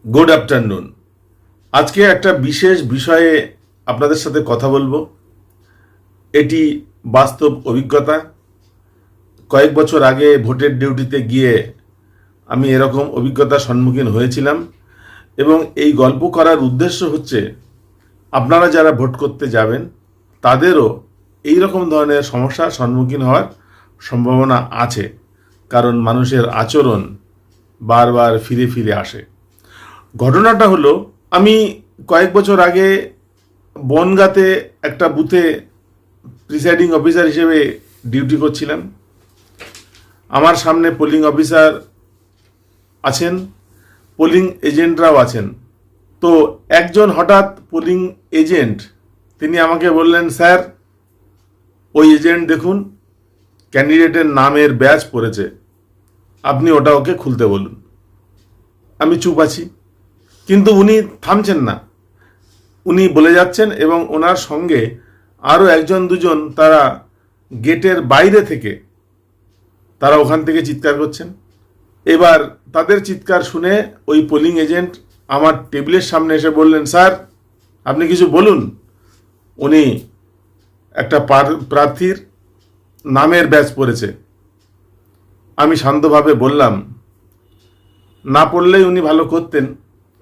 Good afternoon. আজকে একটা বিশেষ বিষয়ে আপনাদের সাথে কথা বলবো। এটি বাস্তব অভিজ্ঞতা। কয়েক বছর আগে ভোটের ডিউটিতে গিয়ে আমি এরকম অভিজ্ঞতার সম্মুখীন হয়েছিলাম এবং এই গল্প করার উদ্দেশ্য হচ্ছে আপনারা যারা ভোট করতে যাবেন তাদেরও এই রকম ধরনের সমস্যার সম্মুখীন হওয়ার সম্ভাবনা আছে, কারণ মানুষের আচরণ বারবার ফিরে ফিরে আসে। ঘটনাটা হলো, আমি কয়েক বছর আগে বনগাঁতে একটা বুথে প্রিসাইডিং অফিসার হিসেবে ডিউটি করছিলাম। আমার সামনে পোলিং অফিসার আছেন, পোলিং এজেন্টরাও আছেন। তো একজন হঠাৎ পোলিং এজেন্ট তিনি আমাকে বললেন, স্যার ওই এজেন্ট দেখুন, ক্যান্ডিডেটের নামের ব্যাজ পড়েছে, আপনি ওটা ওকে খুলতে বলুন। আমি চুপ আছি, কিন্তু উনি থামছেন না, উনি বলে যাচ্ছেন এবং ওনার সঙ্গে আরও একজন দুজন তারা গেটের বাইরে থেকে তারা ওখান থেকে চিৎকার করছেন। এবার তাদের চিৎকার শুনে ওই পোলিং এজেন্ট আমার টেবিলের সামনে এসে বললেন, স্যার আপনি কিছু বলুন, উনি একটা প্রার্থীর নামের ব্যাজ পড়েছে। আমি শান্তভাবে বললাম, না পড়লেই উনি ভালো করতেন,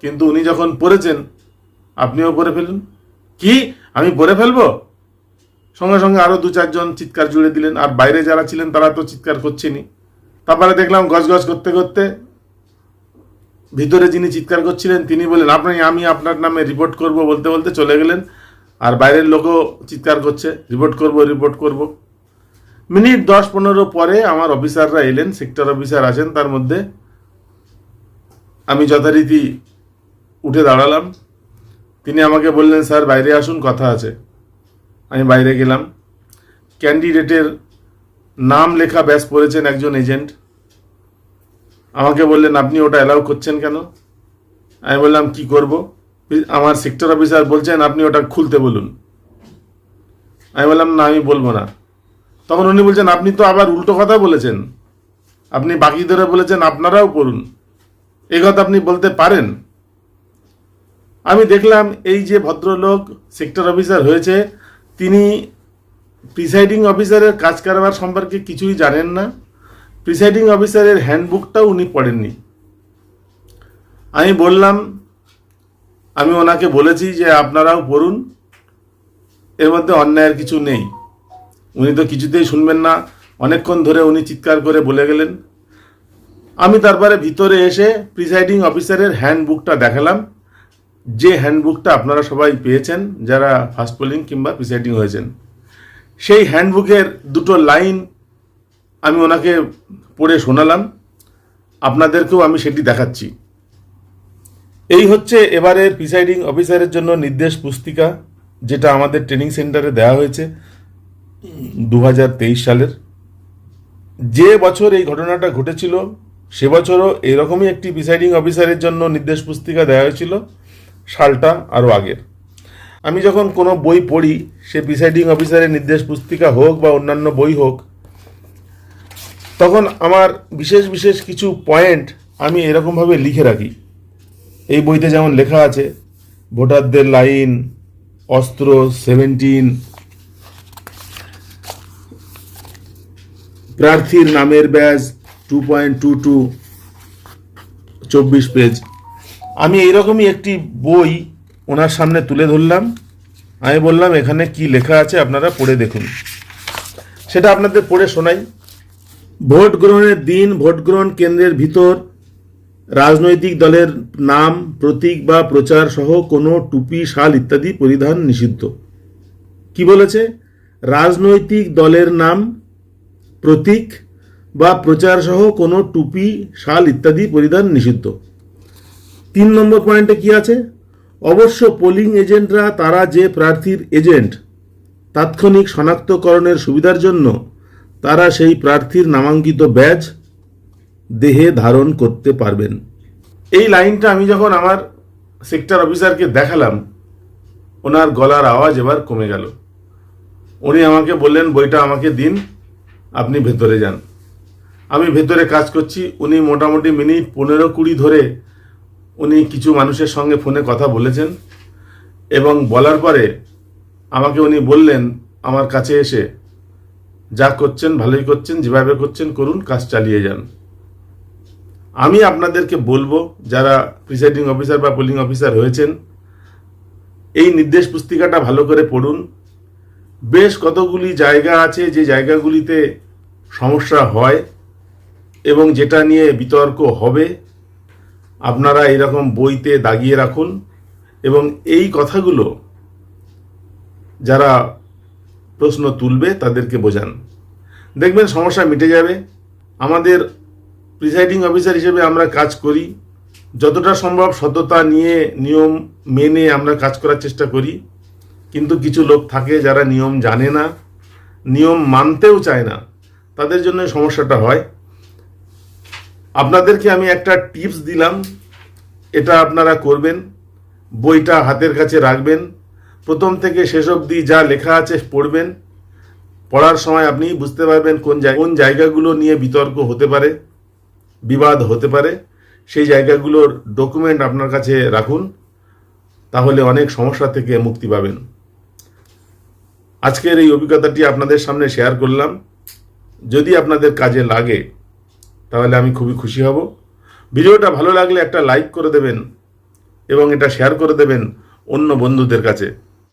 কিন্তু উনি যখন পড়েছেন আপনিও পড়ে ফেলুন। কি আমি পড়ে ফেলবো? সঙ্গে সঙ্গে আরও দু চারজন চিৎকার জুড়ে দিলেন, আর বাইরে যারা ছিলেন তারা তো চিৎকার করছেনই। তারপরে দেখলাম গজগজ করতে করতে ভিতরে যিনি চিৎকার করছিলেন তিনি বললেন, আমি আপনার নামে রিপোর্ট করব বলতে বলতে চলে গেলেন, আর বাইরের লোকও চিৎকার করছে, রিপোর্ট করব। মিনিট 10-15 পরে আমার অফিসাররা এলেন, সেক্টর অফিসার আছেন তার মধ্যে। আমি যথারীতি উঠে দাঁড়ালাম, তিনি আমাকে বললেন, স্যার বাইরে আসুন, কথা আছে। আমি বাইরে গেলাম। ক্যান্ডিডেটের নাম লেখা ব্যাস পড়েছেন একজন এজেন্ট। আমাকে বললেন, আপনি ওটা অ্যালাউ করছেন কেন? আমি বললাম, কি করব? আমার সেক্টর অফিসার বলছেন আপনি ওটা খুলতে বলুন। আমি বললাম, না আমি বলবো না। তখন উনি বলছেন, আপনি তো আবার উল্টো কথা বলেছেন, আপনি বাকি ধরে বলেছেন আপনারাও পড়ুন, এই কথা আপনি বলতে পারেন? আমি দেখলাম এই যে ভদ্রলোক সেক্টর অফিসার হয়েছে, তিনি প্রিসাইডিং অফিসারের কাজ কারবার সম্পর্কে কিছুই জানেন না, প্রিসাইডিং অফিসারের হ্যান্ডবুকটাও উনি পড়েননি। আমি বললাম, আমি ওনাকে বলেছি যে আপনারাও পড়ুন, এর মধ্যে অন্যায়ের কিছু নেই। উনি তো কিছুতেই শুনবেন না, অনেকক্ষণ ধরে উনি চিৎকার করে বলে গেলেন। আমি তারপরে ভিতরে এসে প্রিসাইডিং অফিসারের হ্যান্ডবুকটা দেখালাম, যে হ্যান্ডবুকটা আপনারা সবাই পেয়েছেন যারা ফার্স্ট পোলিং কিংবা প্রিসাইডিং হয়েছেন। সেই হ্যান্ডবুকের দুটো লাইন আমি ওনাকে পড়ে শোনালাম, আপনাদেরকেও আমি সেটি দেখাচ্ছি। এই হচ্ছে এবারের প্রিসাইডিং অফিসারের জন্য নির্দেশ পুস্তিকা, যেটা আমাদের ট্রেনিং সেন্টারে দেওয়া হয়েছে 2023 সালের। যে বছর এই ঘটনাটা ঘটেছিল সে বছরও এরকমই একটি প্রিসাইডিং অফিসারের জন্য নির্দেশ পুস্তিকা দেওয়া হয়েছিল, সালটা আরও আগের। আমি যখন কোনো বই পড়ি, সে প্রিসাইডিং অফিসারের নির্দেশ পুস্তিকা হোক বা অন্যান্য বই হোক, তখন আমার বিশেষ বিশেষ কিছু পয়েন্ট আমি এরকমভাবে লিখে রাখি। এই বইতে যেমন লেখা আছে, ভোটারদের লাইন, অস্ত্র 17, প্রার্থীর নামের ব্যাজ 2.22, 24 পেজ। আমি এইরকমই একটি বই ওনার সামনে তুলে ধরলাম। আমি বললাম, এখানে কি লেখা আছে আপনারা পড়ে দেখুন। সেটা আপনাদের পড়ে শোনাই। ভোট গ্রহণের দিন ভোট গ্রহণ কেন্দ্রের ভিতর রাজনৈতিক দলের নাম, প্রতীক বা প্রচার সহ কোনো টুপি, শাল ইত্যাদি পরিধান নিষিদ্ধ। কি বলেছে? রাজনৈতিক দলের নাম, প্রতীক বা প্রচার সহ কোনো টুপি, শাল ইত্যাদি পরিধান নিষিদ্ধ। 3 নম্বর পয়েন্টে কি আছে? অবশ্য পোলিং এজেন্টরা তারা যে প্রার্থীর এজেন্ট, তাৎক্ষণিক শনাক্তকরণের সুবিধার জন্য তারা সেই প্রার্থীর নামাঙ্কিত ব্যাজ দেহে ধারণ করতে পারবেন। এই লাইনটা আমি যখন আমার সেক্টর অফিসারকে দেখালাম, ওনার গলার আওয়াজ এবার কমে গেল। উনি আমাকে বললেন, বইটা আমাকে দিন, আপনি ভেতরে যান। আমি ভেতরে কাজ করছি, উনি মোটামুটি মিনিট 15-20 ধরে উনি কিছু মানুষের সঙ্গে ফোনে কথা বলেছেন এবং বলার পরে আমাকে উনি বললেন আমার কাছে এসে, যা করছেন ভালোই করছেন, যেভাবে করছেন করুন, কাজ চালিয়ে যান। আমি আপনাদেরকে বলবো, যারা প্রিসাইডিং অফিসার বা পোলিং অফিসার হয়েছেন, এই নির্দেশ পুস্তিকাটা ভালো করে পড়ুন। বেশ কতগুলি জায়গা আছে যে জায়গাগুলিতে সমস্যা হয় এবং যেটা নিয়ে বিতর্ক হবে, আপনারা এরকম বইতে দাগিয়ে রাখুন এবং এই কথাগুলো যারা প্রশ্ন তুলবে তাদেরকে বোঝান। দেখবেন সমস্যা মিটে যাবে। আমাদের প্রিসাইডিং অফিসার হিসেবে আমরা কাজ করি, যতটা সম্ভব সততা নিয়ে নিয়ম মেনে আমরা কাজ করার চেষ্টা করি। কিন্তু কিছু লোক থাকে যারা নিয়ম জানে না, নিয়ম মানতেও চায় না, তাদের জন্য সমস্যাটা হয়। আপনাদেরকে আমি একটা টিপস দিলাম, এটা আপনারা করবেন। বইটা হাতের কাছে রাখবেন, প্রথম থেকে শেষ অবধি যা লেখা আছে পড়বেন। পড়ার সময় আপনি বুঝতে পারবেন কোন জায়গাগুলো নিয়ে বিতর্ক হতে পারে, বিবাদ হতে পারে। সেই জায়গাগুলোর ডকুমেন্ট আপনার কাছে রাখুন, তাহলে অনেক সমস্যা থেকে মুক্তি পাবেন। আজকের এই অভিজ্ঞতাটি আপনাদের সামনে শেয়ার করলাম। যদি আপনাদের কাজে লাগে তাহলে আমি খুবই খুশি হব। ভিডিওটা ভালো লাগলে একটা লাইক করে দেবেন এবং এটা শেয়ার করে দেবেন অন্য বন্ধুদের কাছে।